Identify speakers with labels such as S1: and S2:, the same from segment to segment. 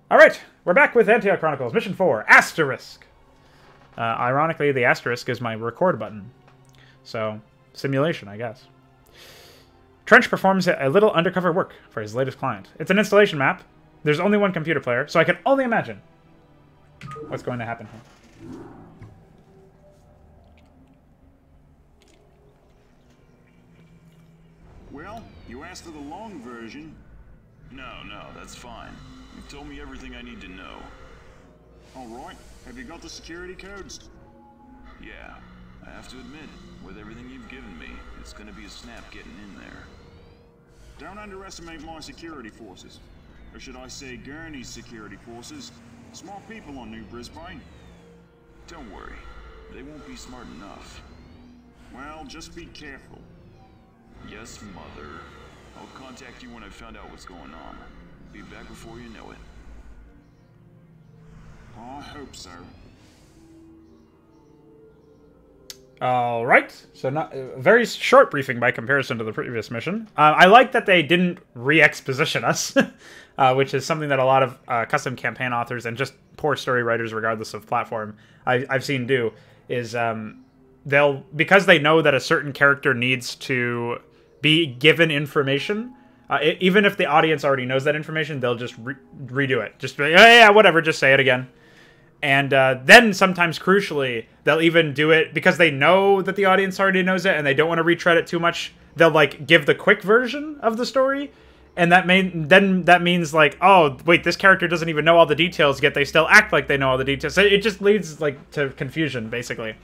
S1: Alright, we're back with Antioch Chronicles, Mission 4, Asterisk. Ironically, the asterisk is my record button. So, simulation, I guess. Trench performs a little undercover work for his latest client. It's an installation map. There's only one computer player, so I can only imagine what's going to happen here.
S2: Well, you asked for the long version.
S3: No, that's fine. You've told me everything I need to know.
S2: Alright, have you got the security codes?
S3: Yeah, I have to admit, with everything you've given me, it's gonna be a snap getting in there.
S2: Don't underestimate my security forces. Or should I say Gurney's security forces. Smart people on New Brisbane.
S3: Don't worry, they won't be smart enough.
S2: Well, just be careful.
S3: Yes, Mother. I'll contact you when I've found out what's going on. Be back before you know it.
S2: I hope so.
S1: Alright, so not a very short briefing by comparison to the previous mission. I like that they didn't re-exposition us, which is something that a lot of custom campaign authors and just poor story writers, regardless of platform, I've seen do, is they'll, because they know that a certain character needs to be given information, even if the audience already knows that information, they'll just redo it. Just be like, oh, yeah, whatever, just say it again. And then sometimes, crucially, they'll even do it because they know that the audience already knows it and they don't want to retread it too much. They'll, like, give the quick version of the story. And that means, like, oh, wait, this character doesn't even know all the details, yet they still act like they know all the details. So it just leads, like, to confusion, basically.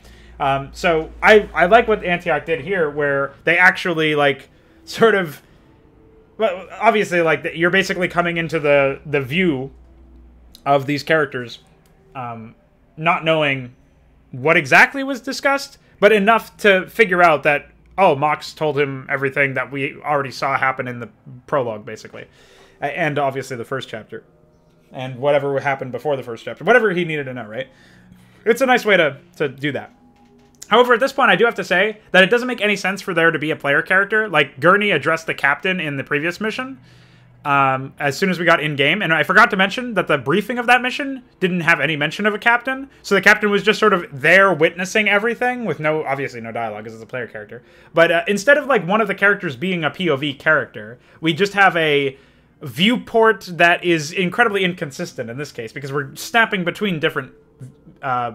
S1: So I like what Antioch did here, where they actually, like, sort of... Well, obviously, like, you're basically coming into the view of these characters, not knowing what exactly was discussed, but enough to figure out that, oh, Mox told him everything that we already saw happen in the prologue, basically. And obviously the first chapter. And whatever happened before the first chapter. Whatever he needed to know, right? It's a nice way to do that. However, at this point, I do have to say that it doesn't make any sense for there to be a player character. Like, Gurney addressed the captain in the previous mission as soon as we got in-game. And I forgot to mention that the briefing of that mission didn't have any mention of a captain. So the captain was just sort of there witnessing everything with obviously no dialogue because it's a player character. But instead of, like, one of the characters being a POV character, we just have a viewport that is incredibly inconsistent in this case because we're snapping between different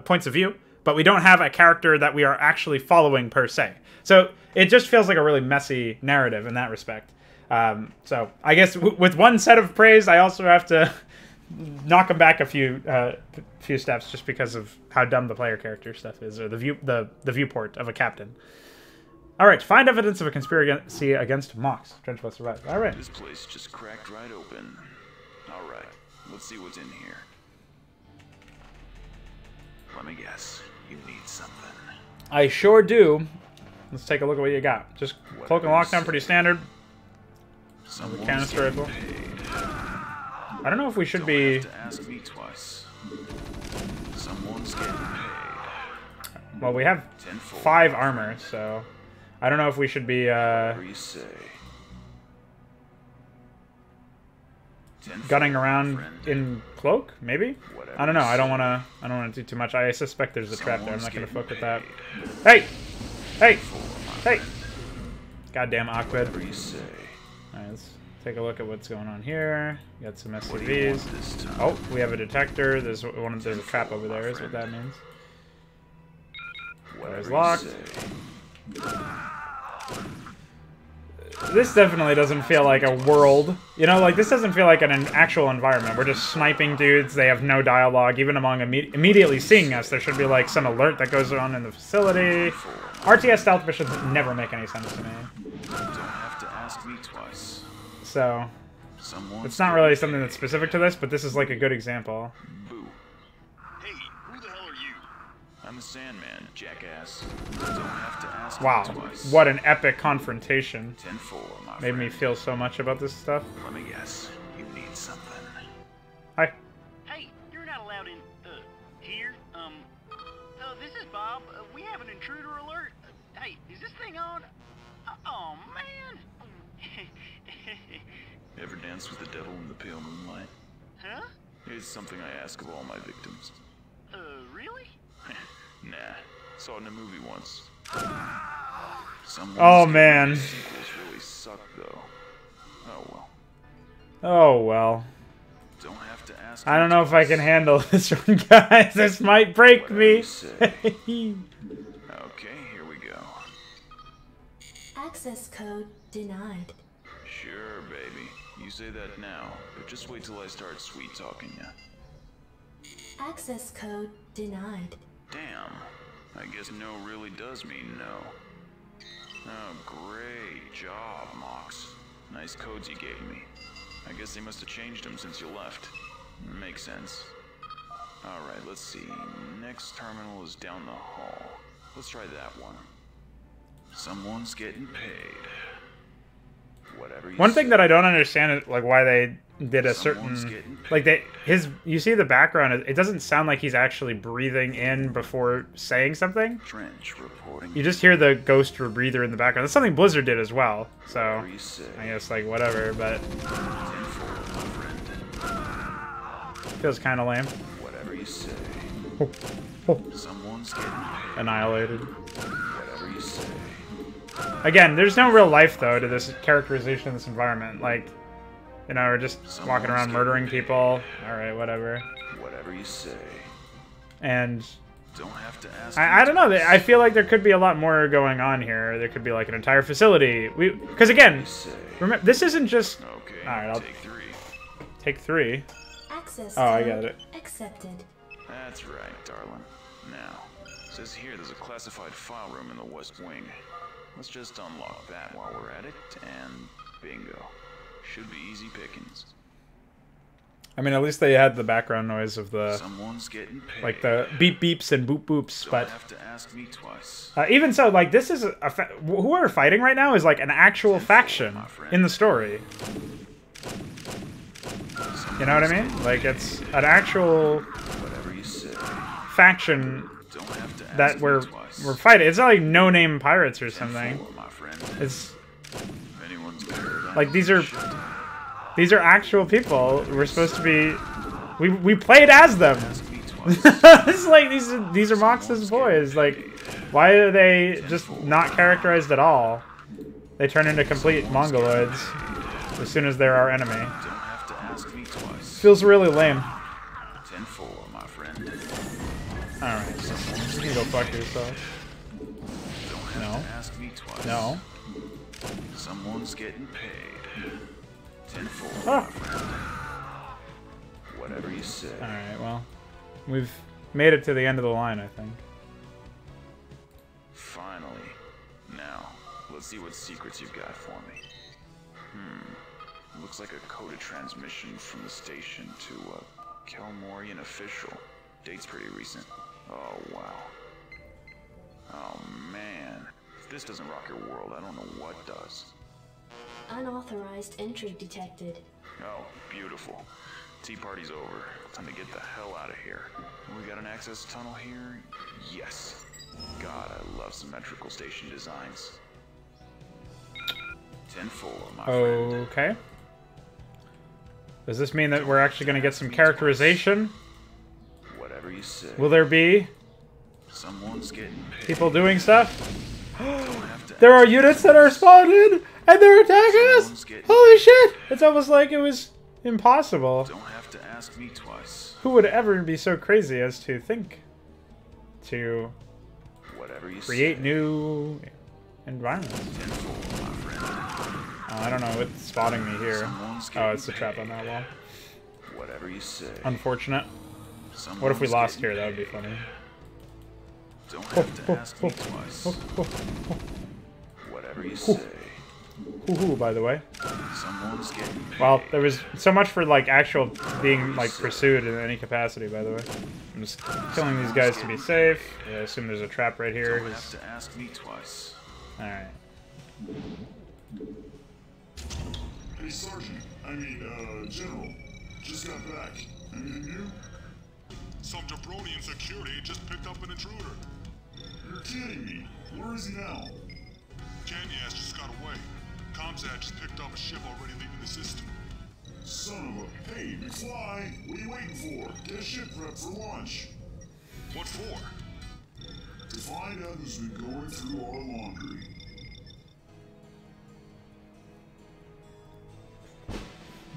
S1: points of view. But we don't have a character that we are actually following per se. So it just feels like a really messy narrative in that respect. So I guess with one set of praise, I also have to knock them back a few steps just because of how dumb the player character stuff is, or the viewport of a captain. All right, find evidence of a conspiracy against Mox. Trench must survive. All right.
S3: This place just cracked right open. All right, let's see what's in here. Let me guess. You need something.
S1: I sure do. Let's take a look at what you got. Just cloak and lockdown, pretty standard. The canister rifle. I don't know if we should be.
S3: Have to ask me twice. Someone's getting paid.
S1: Well, we have 5 armor, so I don't know if we should be gunning around in cloak, maybe? I don't know. I don't want to do too much. I suspect there's a trap there. I'm not going to fuck with that. Hey! Hey! Hey! Goddamn Aquid. Alright, let's take a look at what's going on here. Got some SCVs. Oh, we have a detector. There's a trap over there, is what that means. Door's locked. This definitely doesn't feel like a world. You know, like, this doesn't feel like an actual environment. We're just sniping dudes. They have no dialogue. Even among immediately seeing us, there should be, like, some alert that goes on in the facility. RTS stealth missions never make any sense to me.
S3: Don't have to ask me twice.
S1: So, it's not really something that's specific to this, but this is, like, a good example.
S3: Boo. Hey, who the hell are you? I'm the Sandman, jackass. Don't have to ask
S1: Wow,
S3: me twice.
S1: what an epic confrontation.
S3: 10-4, my
S1: Made me
S3: friend.
S1: feel so much about this stuff.
S3: Let me guess. You need something.
S1: Hi.
S4: Hey, you're not allowed in, here. This is Bob. We have an intruder alert. Hey, is this thing on? Oh, man.
S3: Ever dance with the devil in the pale moonlight?
S4: Huh?
S3: Hey, It's something I ask of all my victims.
S4: Really?
S3: Nah, saw it in a movie once.
S1: Oh, man.
S3: Sequels really suck, though. Oh well.
S1: Oh, well.
S3: Don't have to ask.
S1: I don't know if I can handle this one, guys. This might break
S3: Whatever
S1: me.
S3: you say. Okay, here we go.
S5: Access code denied.
S3: Sure, baby. You say that now, but just wait till I start sweet talking ya.
S5: Access code denied.
S3: Damn. I guess no really does mean no. Oh, great job, Mox. Nice codes you gave me. I guess they must have changed them since you left. Makes sense. Alright, let's see. Next terminal is down the hall. Let's try that one. Someone's getting paid. Whatever you
S1: One thing
S3: say.
S1: that I don't understand is like why they did a
S3: Someone's
S1: certain
S3: getting paid.
S1: like you see the background, it doesn't sound like he's actually breathing in before saying something.
S3: Trench reporting.
S1: You just hear the ghost rebreather in the background. That's something Blizzard did as well. So
S3: Whatever you say.
S1: I guess like whatever, but
S3: 10-4, my friend.
S1: feels kind of lame.
S3: Whatever you say.
S1: Oh,
S3: Someone's getting paid.
S1: annihilated.
S3: Whatever you say.
S1: Again, there's no real life though to this characterization of this environment. Like, you know, we're just walking around murdering people. All right, whatever.
S3: Whatever you say.
S1: And
S3: Don't have to ask.
S1: I don't know. I feel like there could be a lot more going on here. There could be like an entire facility. Because again, remember, this isn't just.
S3: Okay.
S1: All right, I'll
S3: take 3.
S1: take 3.
S5: Access
S1: Oh, I
S5: code
S1: got it.
S5: accepted.
S3: That's right, darling. Now, says here there's a classified file room in the West Wing. Let's just unlock that while we're at it, and bingo. Should be easy pickings.
S1: I mean, at least they had the background noise of the
S3: Someone's getting paid.
S1: like the beep beeps and boop boops.
S3: Don't
S1: But
S3: have to ask me twice.
S1: even so, like this is who we're fighting right now is like an actual faction in the story. You know what I mean? Like it's an actual
S3: Whatever you say.
S1: faction
S3: Don't have to ask
S1: that
S3: me
S1: we're
S3: twice.
S1: fighting. It's not like no-name pirates or something.
S3: 10-4, my friend.
S1: It's
S3: If anyone's better,
S1: like these are actual people. We're supposed to be. We played as them.
S3: ask me twice.
S1: It's like these are Mox's boys. Like, why are they just not characterized at all? They turn into complete mongoloids as soon as they're our enemy.
S3: Don't have to ask me twice.
S1: Feels really lame.
S3: 10-4, my friend.
S1: Alright, you can go fuck yourself.
S3: Don't have
S1: No.
S3: to ask me twice.
S1: No.
S3: Someone's getting paid. 10-4,
S1: Ah.
S3: my friend. Whatever you say.
S1: Alright, well, we've made it to the end of the line, I think.
S3: Finally. Now, let's see what secrets you've got for me. Looks like a coded transmission from the station to a Kelmorian official. Date's pretty recent. Oh, wow. Oh, man. If this doesn't rock your world, I don't know what does.
S5: Unauthorized entry detected.
S3: Oh, beautiful. Tea party's over. Time to get the hell out of here. We got an access tunnel here? Yes. God, I love symmetrical station designs. 10-4, my friend.
S1: Okay. Does this mean that we're actually going to get some characterization?
S3: Whatever you say.
S1: Will there be
S3: Someone's getting paid.
S1: people doing stuff?
S3: Don't have to
S1: There are
S3: ask
S1: units that are spawning, and they're attacking us! Holy shit! It's almost like it was impossible.
S3: Don't have to ask me twice.
S1: Who would ever be so crazy as to think to
S3: Whatever you
S1: create
S3: say.
S1: new environments?
S3: 10-4, my friend.
S1: Oh, I don't know what's spotting me here.
S3: Someone's
S1: Oh, it's the
S3: getting
S1: trap on that wall.
S3: Whatever you say.
S1: Unfortunate. What if we
S3: Someone's
S1: lost
S3: getting
S1: here? That would be
S3: paid.
S1: funny.
S3: Don't have to ask me twice. Whatever you say.
S1: Hoo-hoo, by the way.
S3: Someone's getting paid.
S1: Well, there was so much for, like, actual being, like, pursued in any capacity, by the way. I'm just killing these guys to be safe. I assume there's a trap right here.
S3: Don't have to ask me twice.
S1: Alright.
S2: Hey, Sergeant. General. Just got back. Anything new?
S6: Some jabroni in security just picked up an intruder.
S2: You're kidding me. Where is he now?
S6: Janias just got away. Comsat just picked up a ship already leaving the system. Son of a... Hey, McFly, what are you waiting for? Get a ship prep for launch.
S2: What for?
S6: To find out who's been going through our laundry.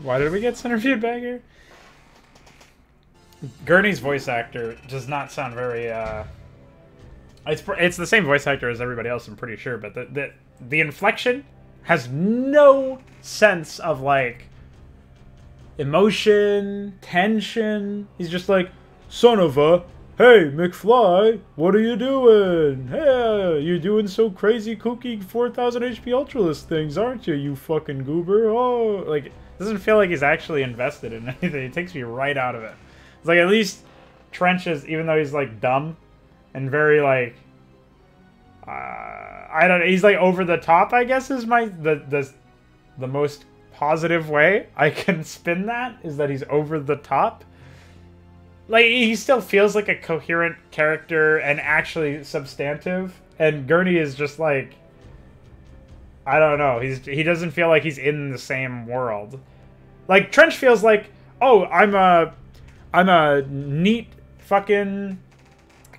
S1: Why did we get centerviewed back here? Gurney's voice actor does not sound very, It's the same voice actor as everybody else, I'm pretty sure, but the inflection has no sense of, like, emotion, tension. He's just like, son of a... Hey, McFly, what are you doing? Hey, you're doing so crazy, kooky 4,000 HP Ultralist things, aren't you, you fucking goober? Oh, like, it doesn't feel like he's actually invested in anything. It takes me right out of it. It's like, at least Trench is, even though he's, like, dumb and very, like, I don't know, he's, like, over the top, I guess, is the most positive way I can spin that, is that he's over the top. Like, he still feels like a coherent character and actually substantive. And Gurney is just like, I don't know. He doesn't feel like he's in the same world. Like, Trench feels like, oh, I'm a neat fucking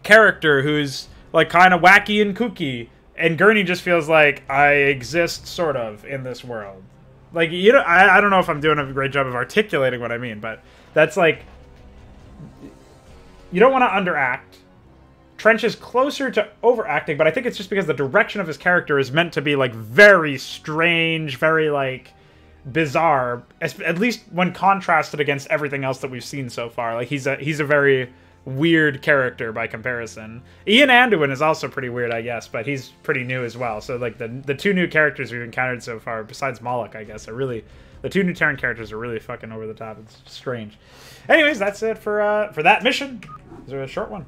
S1: character who's, like, kind of wacky and kooky. And Gurney just feels like I exist, sort of, in this world. Like, you know, I don't know if I'm doing a great job of articulating what I mean, but that's like... You don't want to underact. Trench is closer to overacting, but I think it's just because the direction of his character is meant to be, like, very strange, very, like, bizarre, at least when contrasted against everything else that we've seen so far. Like, he's a very weird character by comparison. Ian Anduin is also pretty weird, I guess, but he's pretty new as well. So, like, the two new characters we've encountered so far, besides Moloch, I guess, are really... The two new Terran characters are really fucking over the top. It's strange. Anyways, that's it for that mission. It was a short one.